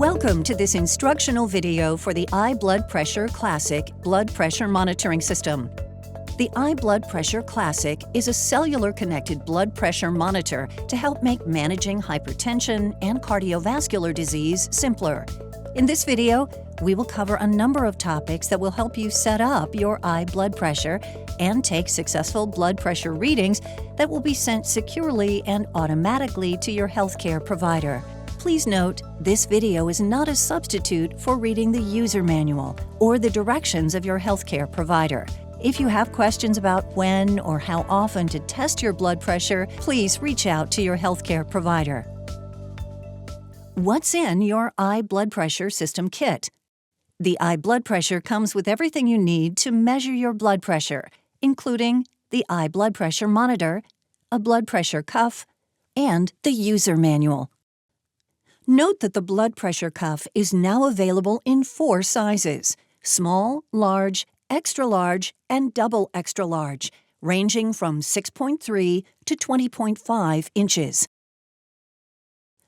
Welcome to this instructional video for the iBloodPressure Classic blood pressure monitoring system. The iBloodPressure Classic is a cellular-connected blood pressure monitor to help make managing hypertension and cardiovascular disease simpler. In this video, we will cover a number of topics that will help you set up your blood pressure and take successful blood pressure readings that will be sent securely and automatically to your healthcare provider. Please note, this video is not a substitute for reading the user manual or the directions of your healthcare provider. If you have questions about when or how often to test your blood pressure, please reach out to your healthcare provider. What's in your iBloodPressure system kit? The iBloodPressure comes with everything you need to measure your blood pressure, including the iBloodPressure monitor, a blood pressure cuff, and the user manual. Note that the blood pressure cuff is now available in 4 sizes: small, large, extra large, and double extra large, ranging from 6.3 to 20.5 inches.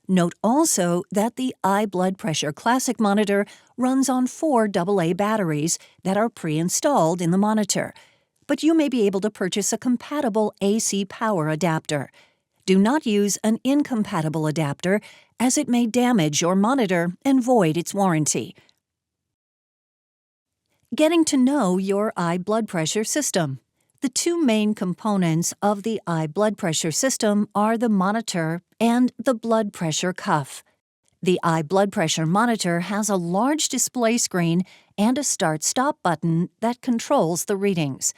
Note also that the iBloodPressure Classic monitor runs on 4 AA batteries that are pre-installed in the monitor, but you may be able to purchase a compatible AC power adapter. Do not use an incompatible adapter, as it may damage your monitor and void its warranty. Getting to know your iBloodPressure system. The 2 main components of the iBloodPressure system are the monitor and the blood pressure cuff. The iBloodPressure monitor has a large display screen and a start-stop button that controls the readings.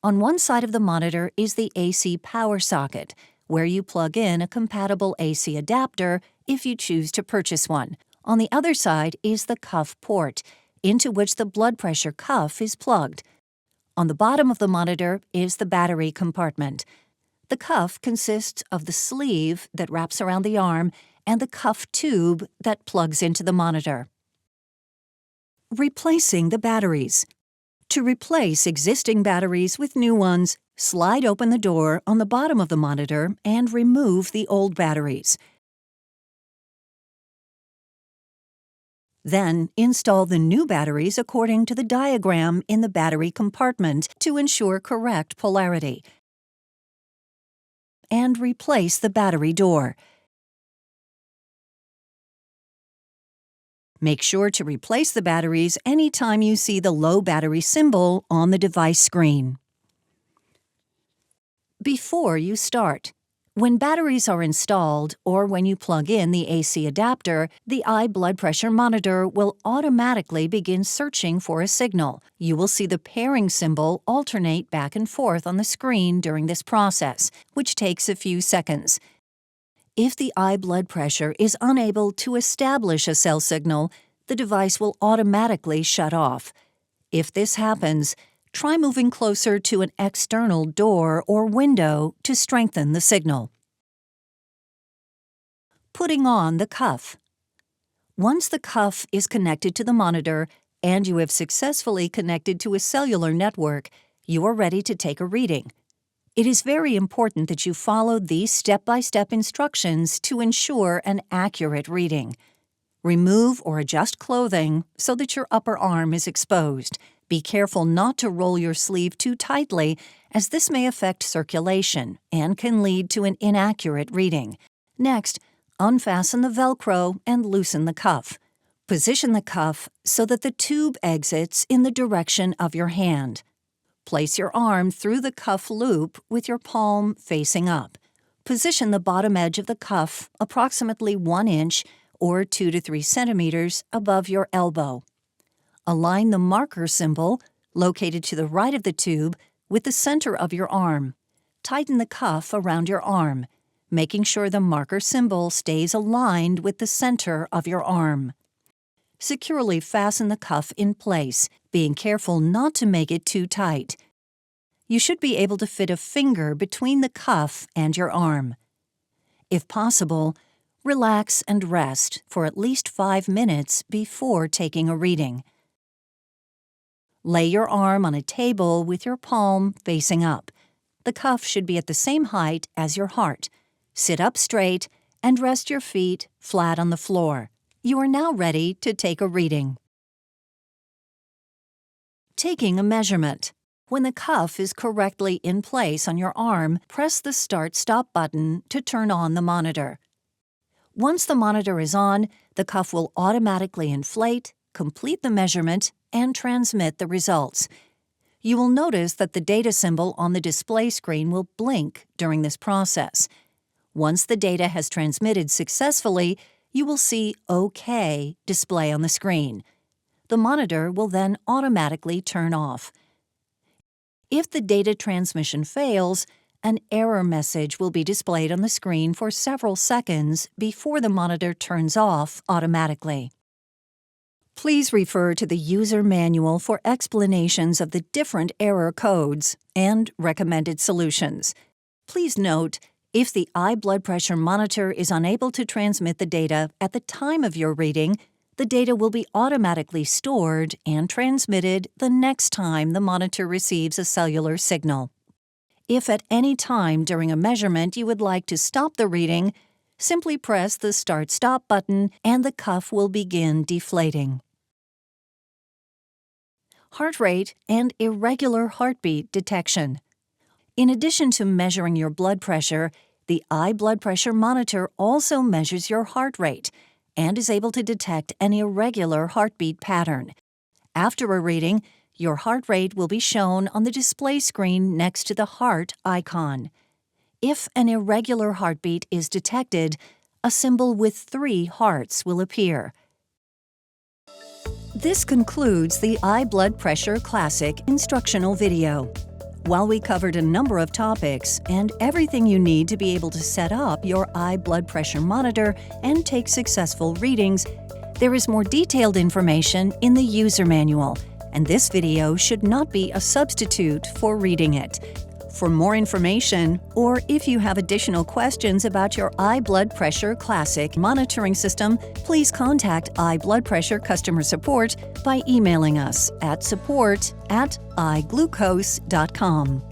On one side of the monitor is the AC power socket, where you plug in a compatible AC adapter if you choose to purchase one. On the other side is the cuff port, into which the blood pressure cuff is plugged. On the bottom of the monitor is the battery compartment. The cuff consists of the sleeve that wraps around the arm and the cuff tube that plugs into the monitor. Replacing the batteries. To replace existing batteries with new ones, slide open the door on the bottom of the monitor and remove the old batteries. Then, install the new batteries according to the diagram in the battery compartment to ensure correct polarity. And replace the battery door. Make sure to replace the batteries anytime you see the low battery symbol on the device screen. Before you start. When batteries are installed or when you plug in the AC adapter, the iBloodPressure monitor will automatically begin searching for a signal. You will see the pairing symbol alternate back and forth on the screen during this process, which takes a few seconds. If the iBloodPressure is unable to establish a cell signal, the device will automatically shut off. If this happens, try moving closer to an external door or window to strengthen the signal. Putting on the cuff. Once the cuff is connected to the monitor and you have successfully connected to a cellular network, you are ready to take a reading. It is very important that you follow these step-by-step instructions to ensure an accurate reading. Remove or adjust clothing so that your upper arm is exposed. Be careful not to roll your sleeve too tightly, as this may affect circulation and can lead to an inaccurate reading. Next, unfasten the Velcro and loosen the cuff. Position the cuff so that the tube exits in the direction of your hand. Place your arm through the cuff loop with your palm facing up. Position the bottom edge of the cuff approximately 1 inch or 2 to 3 centimeters above your elbow. Align the marker symbol, located to the right of the tube, with the center of your arm. Tighten the cuff around your arm, making sure the marker symbol stays aligned with the center of your arm. Securely fasten the cuff in place, being careful not to make it too tight. You should be able to fit a finger between the cuff and your arm. If possible, relax and rest for at least 5 minutes before taking a reading. Lay your arm on a table with your palm facing up. The cuff should be at the same height as your heart. Sit up straight and rest your feet flat on the floor. You are now ready to take a reading. Taking a measurement. When the cuff is correctly in place on your arm, press the Start-Stop button to turn on the monitor. Once the monitor is on, the cuff will automatically inflate, complete the measurement, and transmit the results. You will notice that the data symbol on the display screen will blink during this process. Once the data has transmitted successfully, you will see OK display on the screen. The monitor will then automatically turn off. If the data transmission fails, an error message will be displayed on the screen for several seconds before the monitor turns off automatically. Please refer to the user manual for explanations of the different error codes and recommended solutions. Please note, if the iBloodPressure monitor is unable to transmit the data at the time of your reading, the data will be automatically stored and transmitted the next time the monitor receives a cellular signal. If at any time during a measurement you would like to stop the reading, simply press the Start-Stop button and the cuff will begin deflating. Heart rate and irregular heartbeat detection. In addition to measuring your blood pressure, the iBloodPressure monitor also measures your heart rate and is able to detect an irregular heartbeat pattern. After a reading, your heart rate will be shown on the display screen next to the heart icon. If an irregular heartbeat is detected, a symbol with 3 hearts will appear. This concludes the iBloodPressure Classic Instructional video. While we covered a number of topics and everything you need to be able to set up your iBloodPressure monitor and take successful readings, there is more detailed information in the user manual, and this video should not be a substitute for reading it. For more information, or if you have additional questions about your iBloodPressure Classic monitoring system, please contact iBloodPressure customer support by emailing us at support@iglucose.com.